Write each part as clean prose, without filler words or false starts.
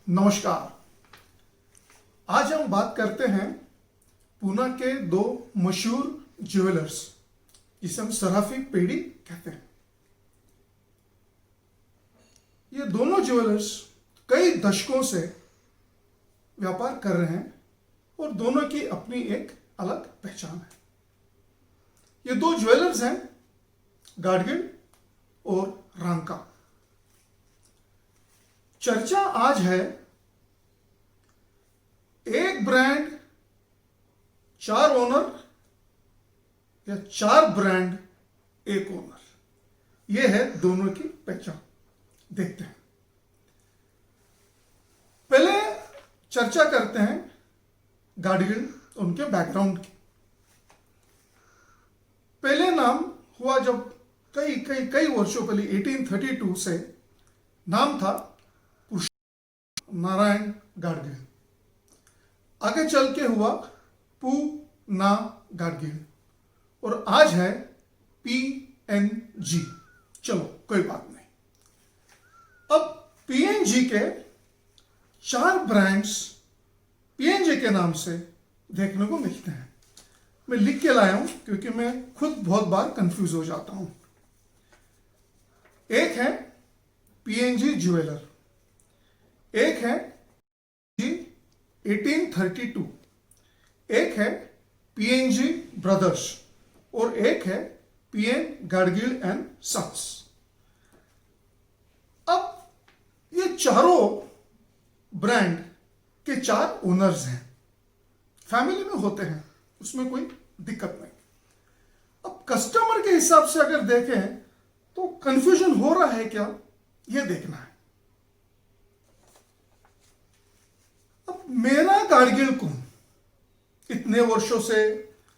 नमस्कार। आज हम बात करते हैं पूना के दो मशहूर ज्वेलर्स जिसे हम सराफी पेढ़ी कहते हैं। ये दोनों ज्वेलर्स कई दशकों से व्यापार कर रहे हैं और दोनों की अपनी एक अलग पहचान है। ये दो ज्वेलर्स हैं गाडगिल और रांका। चर्चा आज है एक ब्रांड चार ओनर या चार ब्रांड एक ओनर। यह है दोनों की पहचान। देखते हैं। पहले चर्चा करते हैं गाडगिल उनके बैकग्राउंड की। पहले नाम हुआ जब कई कई कई वर्षों पहले 1832 से नाम था नारायण गाडगिल। आगे चल के हुआ पूना गाडगिल और आज है PNG। चलो कोई बात नहीं। अब PNG के चार ब्रांड्स PNG के नाम से देखने को मिलते हैं। मैं लिख के लाया हूं क्योंकि मैं खुद बहुत बार कंफ्यूज हो जाता हूं। एक है PNG ज्वेलर, एक है 1832, एक है PNG ब्रदर्स और एक है PN गाडगिल एंड सन्स। अब ये चारों ब्रांड के चार ओनर्स हैं, फैमिली में होते हैं, उसमें कोई दिक्कत नहीं। अब कस्टमर के हिसाब से अगर देखें तो कंफ्यूजन हो रहा है क्या, यह देखना है। अब मेरा गाडगिल कौन? इतने वर्षों से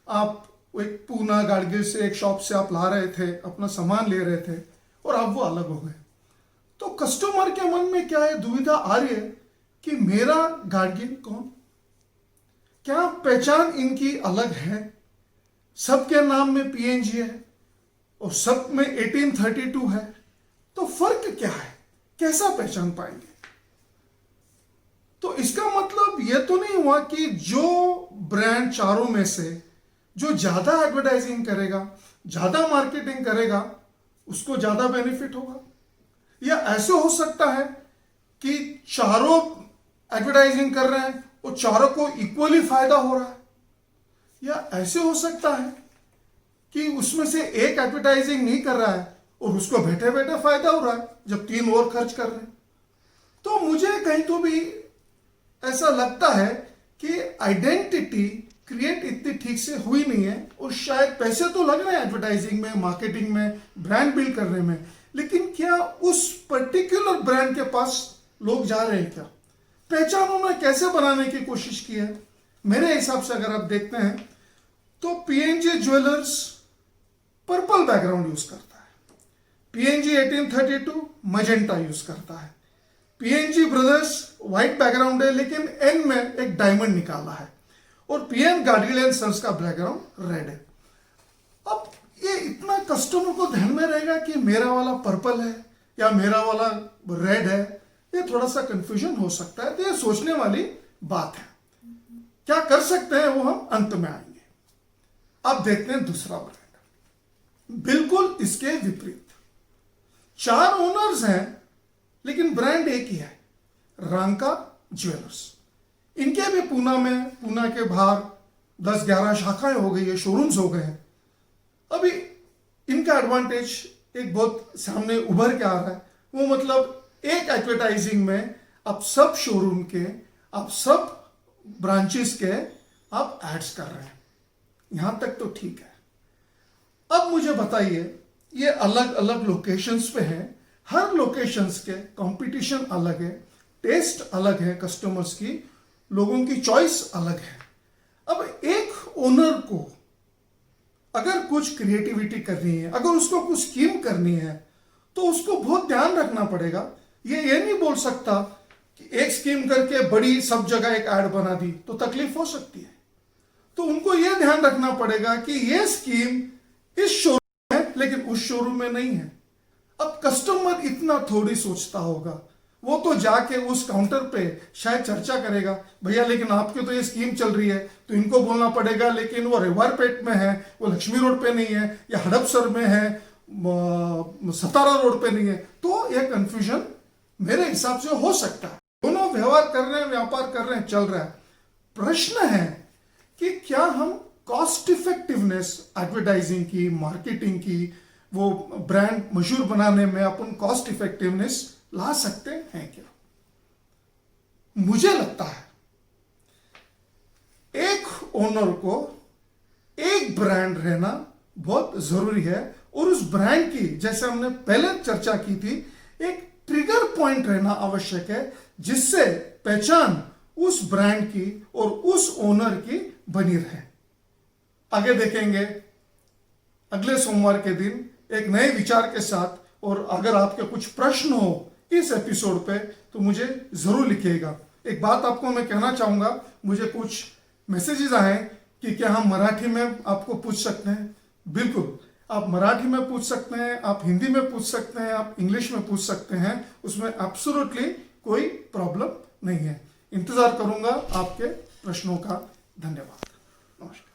आप एक पूना गाडगिल से एक शॉप से आप ला रहे थे, अपना सामान ले रहे थे और अब वो अलग हो गए। तो कस्टमर के मन में क्या है, दुविधा आ रही है कि मेरा गाडगिल कौन? क्या पहचान इनकी अलग है? सबके नाम में PNG है और सब में 1832 है, तो फर्क क्या है? कैसा पहचान पाएंगे? तो इसका मतलब यह तो नहीं हुआ कि जो ब्रांड चारों में से जो ज्यादा एडवर्टाइजिंग करेगा, ज्यादा मार्केटिंग करेगा, उसको ज्यादा बेनिफिट होगा। या ऐसे हो सकता है कि चारों एडवर्टाइजिंग कर रहे हैं और चारों को इक्वली फायदा हो रहा है। या ऐसे हो सकता है कि उसमें से एक एडवर्टाइजिंग नहीं कर रहा है और उसको बैठे बैठे फायदा हो रहा है जब तीन और खर्च कर रहे हैं। तो मुझे कहीं तो भी ऐसा लगता है कि आइडेंटिटी क्रिएट इतनी ठीक से हुई नहीं है और शायद पैसे तो लग रहे हैं एडवर्टाइजिंग में, मार्केटिंग में, ब्रांड बिल्ड करने में, लेकिन क्या उस पर्टिकुलर ब्रांड के पास लोग जा रहे हैं? क्या पहचान उन्होंने कैसे बनाने की कोशिश की है? मेरे हिसाब से अगर आप देखते हैं तो PNG jewellers purple background use करता है, PNG 1832 मजेंटा यूज करता है, PNG ब्रदर्स व्हाइट बैकग्राउंड है लेकिन एन में एक डायमंड निकाला है और PN गाडगिल एंड सन्स का बैकग्राउंड रेड है। अब ये इतना कस्टमर को ध्यान में रहेगा कि मेरा वाला पर्पल है या मेरा वाला रेड है, ये थोड़ा सा कंफ्यूजन हो सकता है। तो ये सोचने वाली बात है। क्या कर सकते हैं वो हम अंत में आएंगे। अब देखते हैं दूसरा ब्रांड, बिल्कुल इसके विपरीत। चार ओनर्स हैं लेकिन ब्रांड एक ही है, रांका ज्वेलर्स। इनके भी पूना के बाहर 10-11 शाखाएं हो गई है, शोरूम्स हो गए हैं। अभी इनका एडवांटेज एक बहुत सामने उभर के आ रहा है, वो मतलब एक एडवर्टाइजिंग में आप सब शोरूम के, आप सब ब्रांचेस के आप एड्स कर रहे हैं। यहां तक तो ठीक है। अब मुझे बताइए, ये अलग अलग लोकेशंस पे हैं, हर लोकेशंस के कंपटीशन अलग है, टेस्ट अलग है, कस्टमर्स की, लोगों की चॉइस अलग है। अब एक ओनर को अगर कुछ क्रिएटिविटी करनी है, अगर उसको कुछ स्कीम करनी है, तो उसको बहुत ध्यान रखना पड़ेगा। ये नहीं बोल सकता कि एक स्कीम करके बड़ी सब जगह एक ऐड बना दी तो तकलीफ हो सकती है। तो उनको यह ध्यान रखना पड़ेगा कि यह स्कीम इस शोरूम में है लेकिन उस शोरूम में नहीं है। अब कस्टमर इतना थोड़ी सोचता होगा, वो तो जाके उस काउंटर पे शायद चर्चा करेगा, भैया लेकिन आपकी तो ये स्कीम चल रही है, तो इनको बोलना पड़ेगा, लेकिन वो रेवारपेट में है, वो लक्ष्मी रोड पे नहीं है, या हड़पसर में है, सतारा रोड पे नहीं है। तो ये कंफ्यूजन मेरे हिसाब से हो सकता है। दोनों व्यवहार कर रहे हैं, व्यापार कर रहे हैं, चल रहा है। प्रश्न है कि क्या हम कॉस्ट इफेक्टिवनेस एडवर्टाइजिंग की, मार्केटिंग की, वो ब्रांड मशहूर बनाने में अपन कॉस्ट इफेक्टिवनेस ला सकते हैं क्या? मुझे लगता है एक ओनर को एक ब्रांड रहना बहुत जरूरी है, और उस ब्रांड की, जैसे हमने पहले चर्चा की थी, एक ट्रिगर पॉइंट रहना आवश्यक है, जिससे पहचान उस ब्रांड की और उस ओनर की बनी रहे। आगे देखेंगे अगले सोमवार के दिन एक नए विचार के साथ। और अगर आपके कुछ प्रश्न हो इस एपिसोड पे तो मुझे जरूर लिखिएगा। एक बात आपको मैं कहना चाहूंगा, मुझे कुछ मैसेजेस आए कि क्या हम मराठी में आपको पूछ सकते हैं। बिल्कुल, आप मराठी में पूछ सकते हैं, आप हिंदी में पूछ सकते हैं, आप इंग्लिश में पूछ सकते हैं, उसमें एब्सोल्युटली कोई प्रॉब्लम नहीं है। इंतजार करूंगा आपके प्रश्नों का। धन्यवाद, नमस्कार।